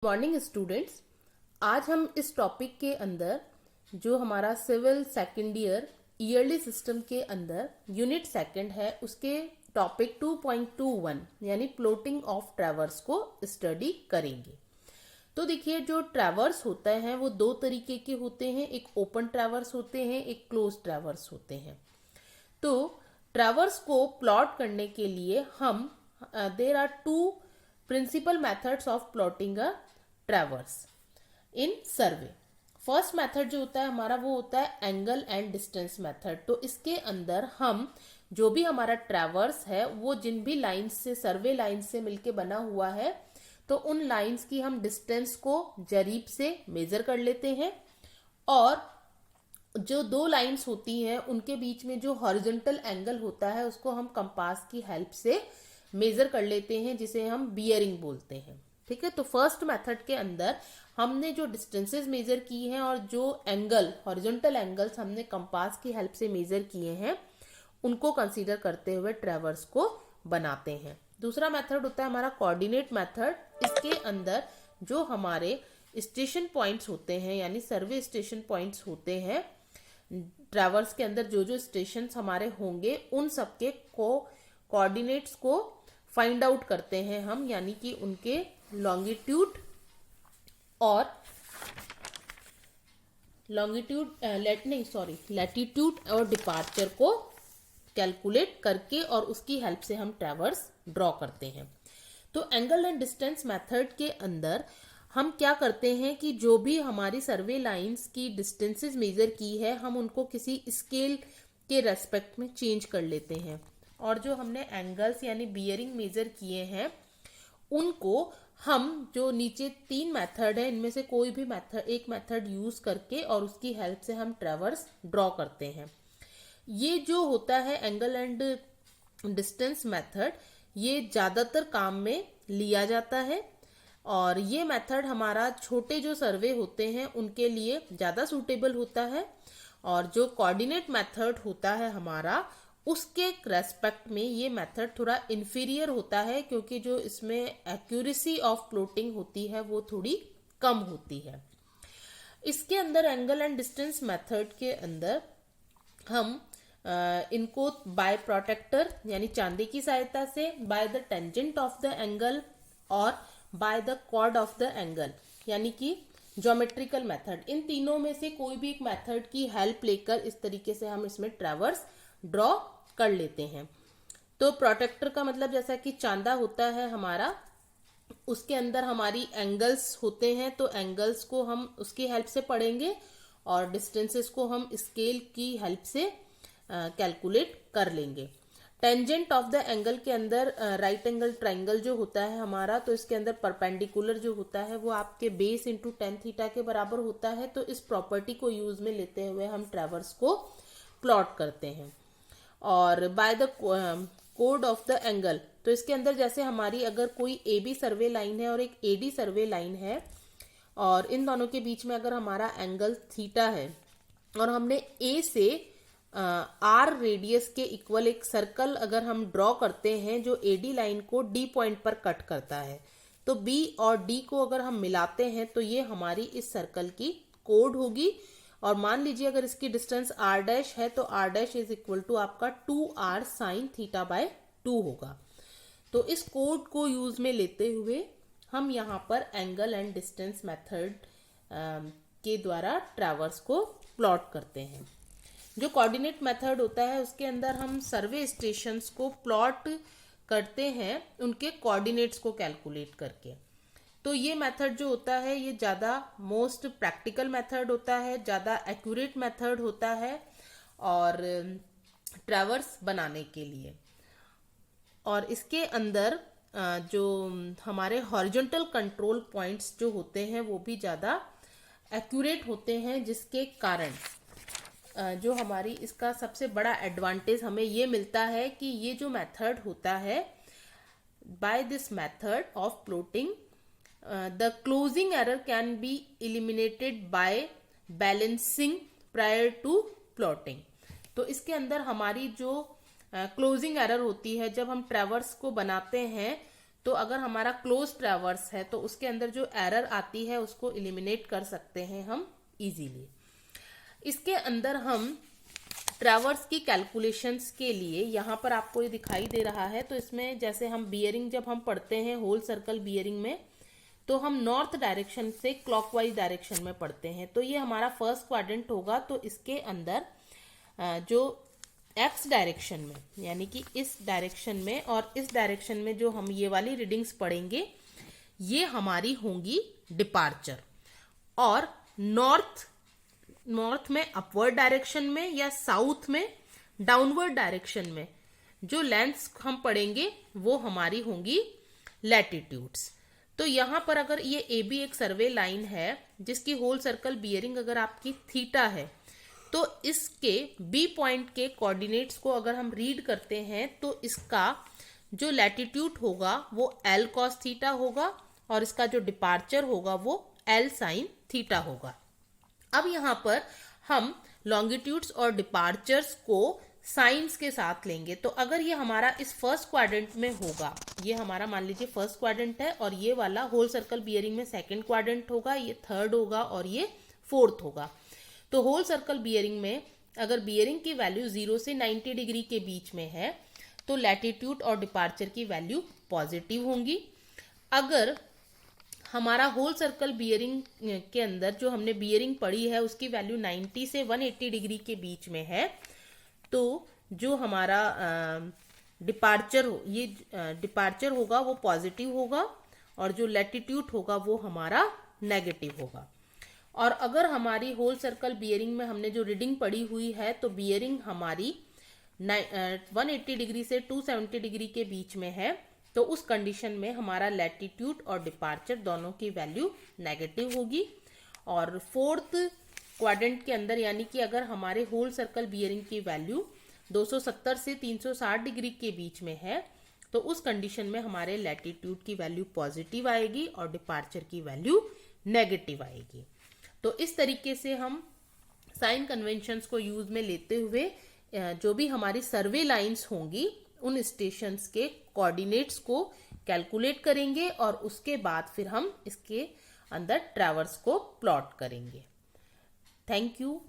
Morning students, आज हम इस टॉपिक के अंदर जो हमारा civil second year yearly system के अंदर यूनिट सेकंड है उसके टॉपिक 2.21 यानी प्लॉटिंग ऑफ ट्रैवर्स को स्टडी करेंगे। तो देखिए, जो ट्रैवर्स होता है वो दो तरीके के होते हैं, एक ओपन ट्रैवर्स होते हैं, एक क्लोज ट्रैवर्स होते हैं। तो ट्रैवर्स को प्लॉट करने के लिए हम there are two principal methods of plotting a traverse in survey. First method जो होता है हमारा वो होता है एंगल एंड डिस्टेंस मेथड। तो इसके अंदर हम जो भी हमारा ट्रैवर्स है वो जिन भी लाइंस से, सर्वे लाइंस से मिलके बना हुआ है, तो उन लाइंस की हम डिस्टेंस को जरीब से मेजर कर लेते हैं और जो दो लाइंस होती हैं उनके बीच में जो हॉरिजॉन्टल एंगल होता है उसको हम कंपास की हेल्प से मेजर कर लेते हैं, जिसे हम बियरिंग बोलते हैं। ठीक है, तो फर्स्ट मेथड के अंदर हमने जो डिस्टेंसेस मेजर की हैं और जो एंगल, हॉरिजॉन्टल एंगल्स हमने कंपास की हेल्प से मेजर किए हैं उनको कंसीडर करते हुए ट्रैवर्स को बनाते हैं। दूसरा मेथड होता है हमारा कोऑर्डिनेट मेथड। इसके अंदर जो हमारे स्टेशन पॉइंट्स होते हैं यानी सर्वे स्टेशन पॉइंट्स होते हैं, ट्रैवर्स के अंदर जो जो स्टेशन हमारे होंगे उन सबके कोऑर्डिनेट्स को फाइंड आउट करते हैं हम, यानी कि उनके लॉन्गिट्यूड और लैटिट्यूड और डिपार्चर को कैलकुलेट करके और उसकी हेल्प से हम ट्रैवर्स ड्रॉ करते हैं। तो एंगल एंड डिस्टेंस मेथड के अंदर हम क्या करते हैं कि जो भी हमारी सर्वे लाइंस की डिस्टेंसेस मेजर की है हम उनको किसी स्केल के रेस्पेक्ट में चेंज कर लेते हैं और जो हमने एंगल्स यानी बियरिंग मेजर किए हैं उनको हम, जो नीचे तीन मेथड है इनमें से कोई भी एक मेथड यूज करके और उसकी हेल्प से हम ट्रैवर्स ड्रॉ करते हैं। ये जो होता है एंगल एंड डिस्टेंस मेथड, ये ज्यादातर काम में लिया जाता है और ये मेथड हमारा छोटे जो सर्वे होते हैं उनके लिए ज्यादा सूटेबल होता है। और जो कोऑर्डिनेट मेथड होता है हमारा, उसके रेस्पेक्ट में ये मेथड थोड़ा इन्फीरियर होता है क्योंकि जो इसमें एक्यूरेसी ऑफ प्लॉटिंग होती है वो थोड़ी कम होती है। इसके अंदर एंगल एंड डिस्टेंस मेथड के अंदर हम इनको बाय प्रोटेक्टर यानी चांदी की सहायता से, by the tangent of the angle और by the chord of the angle यानी कि ज्योमेट्रिकल मेथड, इन तीनों में से कोई भी एक मेथड की हेल्प लेकर इस तरीके से हम इसमें ट्रैवर्स ड्रॉ कर लेते हैं। तो प्रोटेक्टर का मतलब जैसा कि चांदा होता है हमारा, उसके अंदर हमारी एंगल्स होते हैं तो एंगल्स को हम उसकी हेल्प से पढ़ेंगे और डिस्टेंसेस को हम स्केल की हेल्प से कैलकुलेट कर लेंगे। टेंजेंट ऑफ द एंगल के अंदर राइट एंगल ट्राइंगल जो होता है हमारा, तो इसके अंदर परपेंडिकुलर जो होता है वो आपके बेस इंटू टेन थीटा के बराबर होता है। तो इस प्रॉपर्टी को यूज में लेते हुए हम ट्रैवर्स को प्लॉट करते हैं। और by the code of the angle, तो इसके अंदर जैसे हमारी अगर कोई ए बी सर्वे लाइन है और एक ए डी सर्वे लाइन है और इन दोनों के बीच में अगर हमारा एंगल थीटा है और हमने ए से आर रेडियस के इक्वल एक सर्कल अगर हम ड्रॉ करते हैं जो एडी लाइन को डी पॉइंट पर कट करता है, तो बी और डी को अगर हम मिलाते हैं तो ये हमारी इस सर्कल की कोड होगी। और मान लीजिए अगर इसकी डिस्टेंस आर डैश है तो R dash is equal to आपका 2r साइन थीटा बाय 2 होगा। तो इस कोड को यूज में लेते हुए हम यहाँ पर एंगल एंड डिस्टेंस मेथड के द्वारा ट्रैवर्स को प्लॉट करते हैं। जो कोऑर्डिनेट मेथड होता है उसके अंदर हम सर्वे स्टेशंस को प्लॉट करते हैं उनके कोऑर्डिनेट्स को कैलकुलेट करके। तो ये मेथड जो होता है ये ज़्यादा मोस्ट प्रैक्टिकल मेथड होता है, ज़्यादा एक्यूरेट मेथड होता है और ट्रैवर्स बनाने के लिए। और इसके अंदर जो हमारे हॉरिजॉन्टल कंट्रोल पॉइंट्स जो होते हैं वो भी ज़्यादा एक्यूरेट होते हैं, जिसके कारण जो हमारी इसका सबसे बड़ा एडवांटेज हमें ये मिलता है कि ये जो मेथड होता है, by this method of plotting the closing error can be eliminated by balancing prior to plotting. तो इसके अंदर हमारी जो क्लोजिंग एरर होती है, जब हम ट्रैवर्स को बनाते हैं तो अगर हमारा क्लोज ट्रैवर्स है तो उसके अंदर जो एरर आती है उसको एलिमिनेट कर सकते हैं हम इजीली। इसके अंदर हम ट्रैवर्स की कैलकुलेशंस के लिए यहाँ पर आपको ये दिखाई दे रहा है, तो इसमें जैसे हम बियरिंग जब हम पढ़ते हैं होल सर्कल बियरिंग में, तो हम नॉर्थ डायरेक्शन से क्लॉकवाइज डायरेक्शन में पढ़ते हैं। तो ये हमारा फर्स्ट क्वाड्रेंट होगा, तो इसके अंदर जो एक्स डायरेक्शन में यानी कि इस डायरेक्शन में और इस डायरेक्शन में जो हम ये वाली रीडिंग्स पढ़ेंगे ये हमारी होंगी डिपार्चर। और नॉर्थ में अपवर्ड डायरेक्शन में या साउथ में डाउनवर्ड डायरेक्शन में जो लेंथ्स हम पढ़ेंगे वो हमारी होंगी लैटिट्यूड्स। तो यहां पर अगर ये ए बी एक सर्वे लाइन है जिसकी होल सर्कल बियरिंग अगर आपकी थीटा है, तो इसके बी पॉइंट के कोऑर्डिनेट्स को अगर हम रीड करते हैं तो इसका जो लैटिट्यूड होगा वो एल कॉस थीटा होगा और इसका जो डिपार्चर होगा वो एल साइन थीटा होगा। अब यहाँ पर हम लॉन्गिट्यूड्स और डिपार्चर्स को साइंस के साथ लेंगे। तो अगर ये हमारा इस फर्स्ट क्वाड्रेंट में होगा, ये हमारा मान लीजिए फर्स्ट क्वाड्रेंट है और ये वाला होल सर्कल बियरिंग में सेकंड क्वाड्रेंट होगा, ये थर्ड होगा और ये फोर्थ होगा। तो होल सर्कल बियरिंग में अगर बियरिंग की वैल्यू 0 से 90 डिग्री के बीच में है तो लैटिट्यूड और डिपार्चर की वैल्यू पॉजिटिव होंगी। अगर हमारा होल सर्कल बियरिंग के अंदर जो हमने बियरिंग पढ़ी है उसकी वैल्यू 90 से 180 डिग्री के बीच में है, तो जो हमारा डिपार्चर होगा वो पॉजिटिव होगा और जो लैटिट्यूड होगा वो हमारा नेगेटिव होगा। और अगर हमारी होल सर्कल बियरिंग में हमने जो रीडिंग पढ़ी हुई है तो बियरिंग हमारी 180 डिग्री से 270 डिग्री के बीच में है, तो उस कंडीशन में हमारा लैटिट्यूड और डिपार्चर दोनों की वैल्यू नेगेटिव होगी। और फोर्थ क्वाड्रेंट के अंदर यानी कि अगर हमारे होल सर्कल बियरिंग की वैल्यू 270 से 360 डिग्री के बीच में है तो उस कंडीशन में हमारे लैटिट्यूड की वैल्यू पॉजिटिव आएगी और डिपार्चर की वैल्यू नेगेटिव आएगी। तो इस तरीके से हम साइन कन्वेंशंस को यूज में लेते हुए जो भी हमारी सर्वे लाइंस होंगी उन स्टेशंस के कोऑर्डिनेट्स को कैलकुलेट करेंगे और उसके बाद फिर हम इसके अंदर ट्रैवर्स को प्लॉट करेंगे। Thank you.